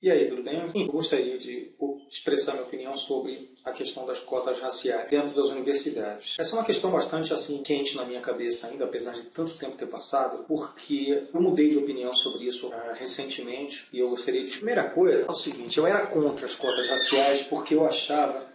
E aí, tudo bem? Eu gostaria de expressar minha opinião sobre a questão das cotas raciais dentro das universidades. Essa é uma questão bastante quente na minha cabeça ainda, apesar de tanto tempo ter passado, porque eu mudei de opinião sobre isso recentemente e eu gostaria de... Primeira coisa é o seguinte, eu era contra as cotas raciais porque eu achava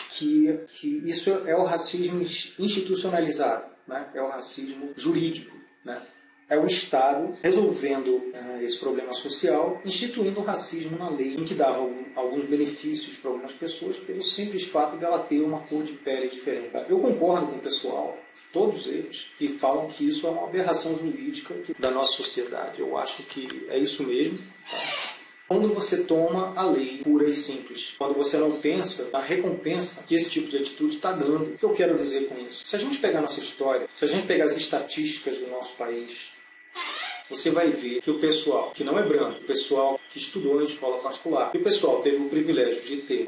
que isso é o racismo institucionalizado, né? É o racismo jurídico, né? É o Estado resolvendo esse problema social, instituindo o racismo na lei, em que dava alguns benefícios para algumas pessoas pelo simples fato dela ter uma cor de pele diferente. Eu concordo com o pessoal, todos eles, que falam que isso é uma aberração jurídica da nossa sociedade. Eu acho que é isso mesmo. Tá? Quando você toma a lei pura e simples, quando você não pensa na recompensa que esse tipo de atitude está dando. O que eu quero dizer com isso? Se a gente pegar a nossa história, se a gente pegar as estatísticas do nosso país, você vai ver que o pessoal que não é branco, o pessoal que estudou em escola particular, que o pessoal teve o privilégio de ter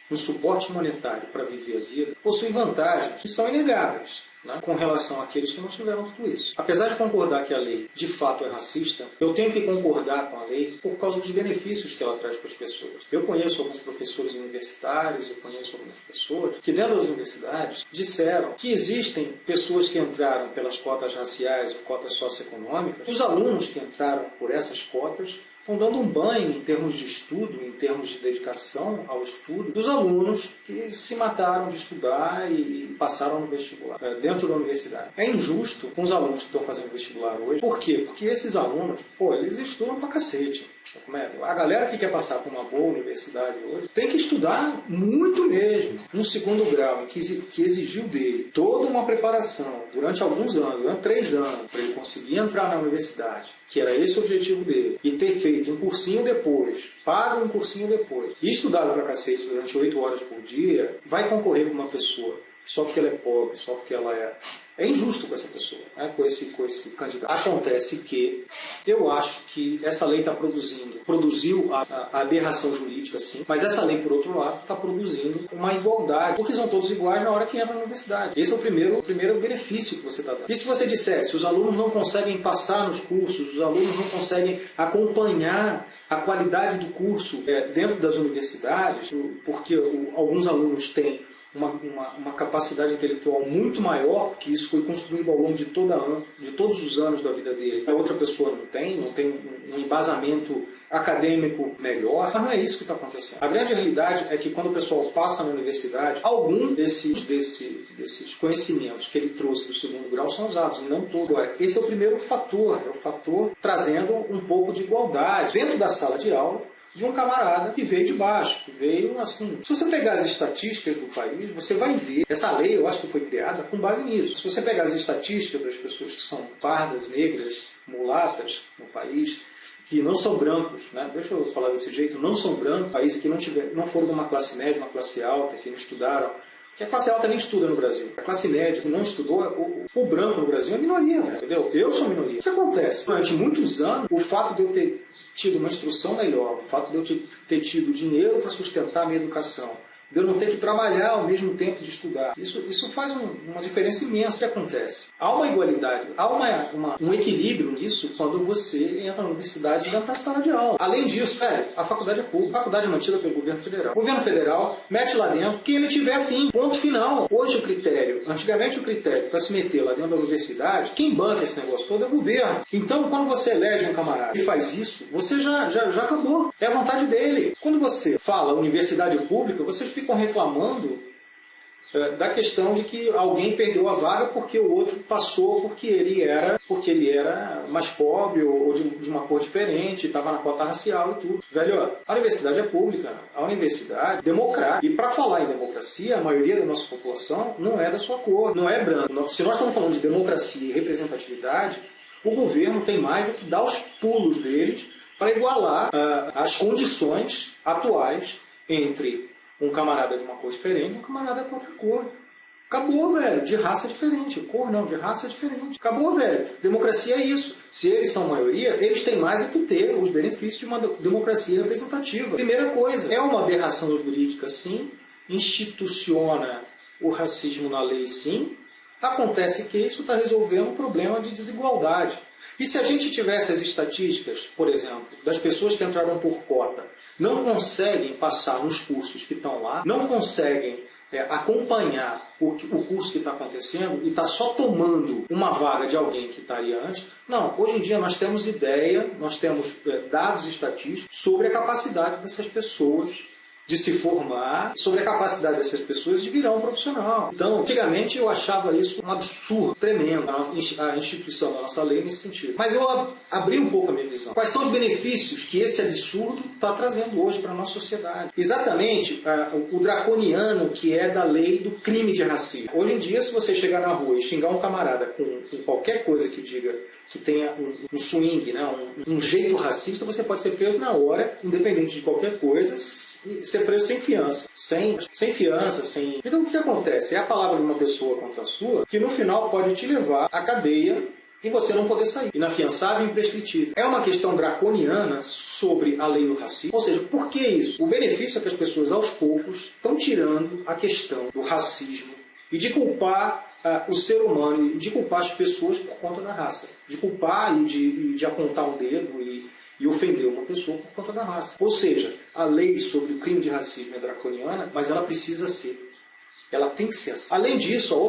um suporte monetário para viver a vida, possui vantagens que são inegáveis, né, com relação àqueles que não tiveram tudo isso. Apesar de concordar que a lei de fato é racista, eu tenho que concordar com a lei por causa dos benefícios que ela traz para as pessoas. Eu conheço alguns professores universitários, eu conheço algumas pessoas que dentro das universidades disseram que existem pessoas que entraram pelas cotas raciais ou cotas socioeconômicas, os alunos que entraram por essas cotas estão dando um banho em termos de estudo, em termos de dedicação ao estudo, dos alunos que se mataram de estudar e passaram no vestibular, dentro da universidade. É injusto com os alunos que estão fazendo vestibular hoje. Por quê? Porque esses alunos, eles estudam pra cacete. Sabe como é? A galera que quer passar por uma boa universidade hoje tem que estudar muito mesmo. Um segundo grau, que exigiu dele toda uma preparação durante alguns anos, durante 3 anos, para ele conseguir entrar na universidade, que era esse o objetivo dele, e ter feito um cursinho depois, pago um cursinho depois, e estudado pra cacete durante 8 horas por dia, vai concorrer com uma pessoa só porque ela é pobre, só porque ela é injusto com essa pessoa, né? com esse candidato. Acontece que eu acho que essa lei produziu a aberração jurídica, sim, mas essa lei, por outro lado, está produzindo uma igualdade, porque são todos iguais na hora que entra na universidade. Esse é o primeiro benefício que você está dando. E se você dissesse, os alunos não conseguem passar nos cursos, os alunos não conseguem acompanhar a qualidade do curso dentro das universidades, porque alguns alunos têm uma capacidade intelectual muito maior, porque isso foi construído ao longo de todos os anos da vida dele. A outra pessoa não tem um embasamento acadêmico melhor, mas não é isso que está acontecendo. A grande realidade é que quando o pessoal passa na universidade, algum desses conhecimentos que ele trouxe do segundo grau são usados, e não todo. Agora, esse é o primeiro fator, é o fator trazendo um pouco de igualdade dentro da sala de aula, de um camarada que veio de baixo, que veio assim. Se você pegar as estatísticas do país, você vai ver. Essa lei, eu acho que foi criada com base nisso. Se você pegar as estatísticas das pessoas que são pardas, negras, mulatas no país, que não são brancos, né? Deixa eu falar desse jeito, não são brancos, países que não foram de uma classe média, uma classe alta, que não estudaram. Porque a classe alta nem estuda no Brasil. A classe média que não estudou, o branco no Brasil é minoria, velho, entendeu? Eu sou minoria. O que acontece? Durante muitos anos, o fato de eu ter tido uma instrução melhor, o fato de eu ter tido dinheiro para sustentar a minha educação, de eu não ter que trabalhar ao mesmo tempo de estudar, isso faz uma diferença imensa. O que acontece? Há uma igualdade, há um equilíbrio nisso quando você entra na universidade dentro da sala de aula. Além disso, a faculdade é pública, a faculdade é mantida pelo governo federal. O governo federal mete lá dentro quem ele tiver afim, ponto final. Hoje antigamente o critério para se meter lá dentro da universidade, quem banca esse negócio todo é o governo. Então, quando você elege um camarada e faz isso, você já acabou. É a vontade dele. Quando você fala universidade pública, você ficam reclamando da questão de que alguém perdeu a vaga porque o outro passou porque ele era mais pobre ou de uma cor diferente, estava na cota racial e tudo. Velho, a universidade é pública, a universidade é democrática. E para falar em democracia, a maioria da nossa população não é da sua cor, não é branca. Se nós estamos falando de democracia e representatividade, o governo tem mais é que dar os pulos deles para igualar as condições atuais entre um camarada de uma cor diferente e um camarada com outra cor. Acabou, velho. De raça diferente. Cor não, de raça diferente. Acabou, velho. Democracia é isso. Se eles são maioria, eles têm mais é que ter os benefícios de uma democracia representativa. Primeira coisa, é uma aberração jurídica, sim. Instituciona o racismo na lei, sim. Acontece que isso está resolvendo um problema de desigualdade. E se a gente tivesse as estatísticas, por exemplo, das pessoas que entraram por cota, não conseguem passar nos cursos que estão lá, não conseguem acompanhar o curso que está acontecendo e está só tomando uma vaga de alguém que estaria antes. Não, hoje em dia nós temos ideia, nós temos dados estatísticos sobre a capacidade dessas pessoas de se formar, sobre a capacidade dessas pessoas de virar um profissional. Então, antigamente eu achava isso um absurdo, tremendo, a instituição da nossa lei nesse sentido. Mas eu abri um pouco a minha visão. Quais são os benefícios que esse absurdo está trazendo hoje para a nossa sociedade? Exatamente o draconiano que é da lei do crime de racismo. Hoje em dia, se você chegar na rua e xingar um camarada com qualquer coisa que diga que tenha um swing, né, um jeito racista, você pode ser preso na hora, independente de qualquer coisa, ser preso sem fiança. Sem fiança, sem... Então o que acontece? É a palavra de uma pessoa contra a sua, que no final pode te levar à cadeia e você não poder sair. Inafiançável e imprescritível. É uma questão draconiana sobre a lei do racismo. Ou seja, por que isso? O benefício é que as pessoas, aos poucos, estão tirando a questão do racismo e de culpar o ser humano, e de culpar as pessoas por conta da raça. De culpar e de apontar um dedo e ofender uma pessoa por conta da raça. Ou seja, a lei sobre o crime de racismo é draconiana, mas ela precisa ser. Ela tem que ser assim. Além disso, a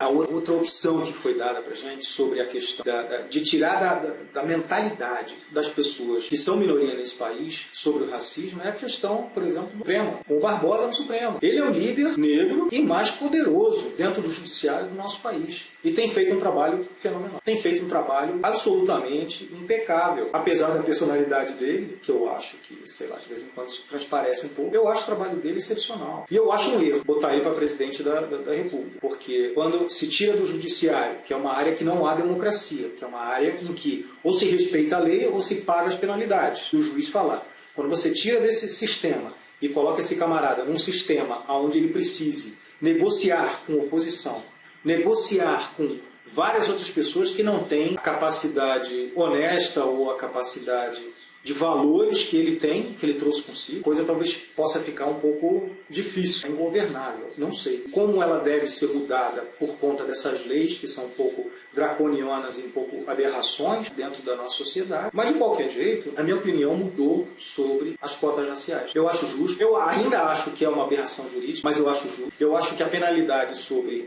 outra opção que foi dada para a gente sobre a questão de tirar da mentalidade das pessoas que são minoria nesse país sobre o racismo é a questão, por exemplo, do Supremo. O Barbosa no Supremo. Ele é o líder negro e mais poderoso dentro do judiciário do nosso país. E tem feito um trabalho fenomenal. Tem feito um trabalho absolutamente impecável. Apesar da personalidade dele, que eu acho que, sei lá, de vez em quando isso transparece um pouco, eu acho o trabalho dele excepcional. E eu acho um erro botar ele para presidente da República. Porque quando se tira do judiciário, que é uma área que não há democracia, que é uma área em que ou se respeita a lei ou se paga as penalidades, do juiz falar. Quando você tira desse sistema e coloca esse camarada num sistema onde ele precise negociar com oposição, negociar com várias outras pessoas que não têm a capacidade honesta ou a capacidade de valores que ele tem, que ele trouxe consigo, coisa talvez possa ficar um pouco difícil, ingovernável, não sei. Como ela deve ser mudada por conta dessas leis que são um pouco draconianas e um pouco aberrações dentro da nossa sociedade. Mas, de qualquer jeito, a minha opinião mudou sobre as cotas raciais. Eu acho justo, eu ainda acho que é uma aberração jurídica, mas eu acho justo. Eu acho que a penalidade sobre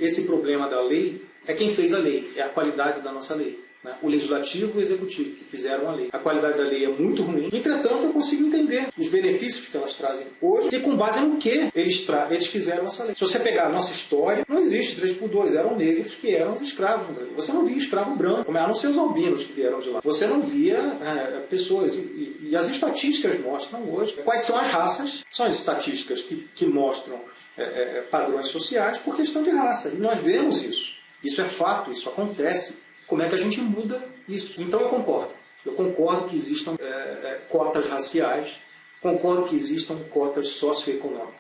esse problema da lei é quem fez a lei, é a qualidade da nossa lei. O legislativo e o executivo que fizeram a lei. A qualidade da lei é muito ruim. Entretanto, eu consigo entender os benefícios que elas trazem hoje e com base no que eles fizeram essa lei. Se você pegar a nossa história, não existe 3x2. Eram negros que eram os escravos no Brasil. Você não via escravo branco, a não ser os albinos que vieram de lá. Você não via pessoas. E as estatísticas mostram hoje quais são as raças. São as estatísticas que mostram padrões sociais por questão de raça. E nós vemos isso. Isso é fato, isso acontece. Como é que a gente muda isso? Então eu concordo. Eu concordo que existam cotas raciais, concordo que existam cotas socioeconômicas.